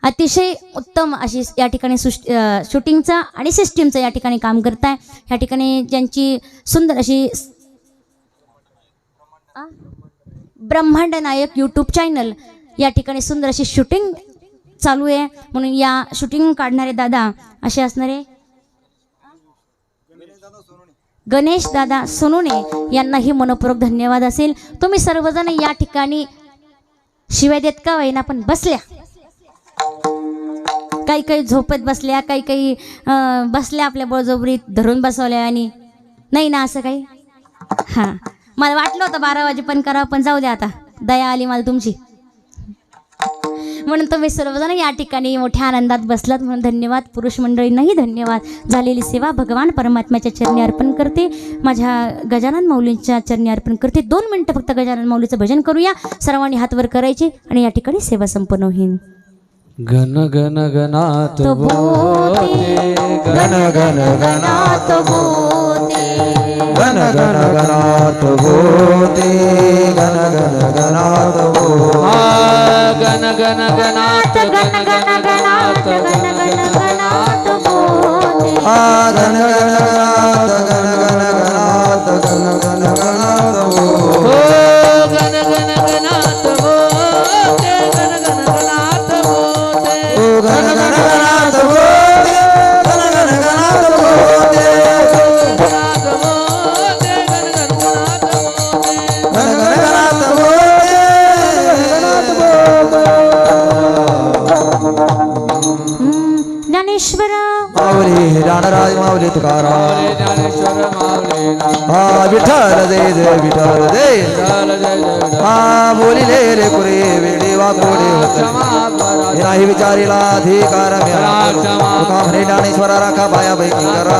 अतिशय उत्तम अशी या ठिकाणी शूटिंगचा आणि सिस्टीमचं या ठिकाणी काम करताय। ह्या ठिकाणी ज्यांची सुंदर अशी ब्रह्मांड नायक यूट्यूब चॅनल या ठिकाणी सुंदर अशी शूटिंग चालू आहे, म्हणून या शूटिंग काढणारे दादा असे असणारे गणेश दादा सोनोने यांनाही मनपूर्वक धन्यवाद असेल। तुम्ही सर्वजण या ठिकाणी शिवाय देत का वैना पण बसल्या, काही काही झोपेत बसल्या, काही काही बसल्या आपल्या बळजबरीत धरून बसवल्या आणि नाही ना असं काही। हां, मला वाटलं होतं 12 वाजेपर्यंत करावं पण जाऊ द्या, आता दया आली मला तुमची, म्हणून तुम्ही सर्वजण या ठिकाणी मोठ्या आनंदात बसलात म्हणून धन्यवाद। पुरुष मंडळींनाही धन्यवाद। झालेली सेवा भगवान परमात्म्याच्या चरणी अर्पण करते, माझ्या गजानन माऊलींच्या चरणी अर्पण करते। 2 मिनिटं फक्त गजानन माऊलीचं भजन करूया, सर्वांनी हात वर करायचे आणि या ठिकाणी सेवा संपन्न होईल। गण गण गणात बोते, गण गण गणात बोते, गण गण गणात बोते, गण गण गणात बोते, गण गण गणात, गण गण गणात, गण गण गणात बोते, गण गण गणात, गण गण गणात, गण गण गणात बोते, गण गण गणात बोते, गण गण गणात बोते, गण गण गणात बोते, गण गण गणात बोते, गणात बोते, गण गण गणात बोते, गण गण गणात बोते, गणात बोते। ज्ञानेश्वर माऊली ज्ञानराज माऊली तुकाराम ज्ञानेश्वर माऊली हा विठ्ठल जय जय विठ्ठल जय हा बोलिले रे कुरे वेडे वाकोडे होते नाही विचारीला अधिकार मिळाला तुका म्हणे ज्ञानेश्वरा राखा बाया बैकी करा।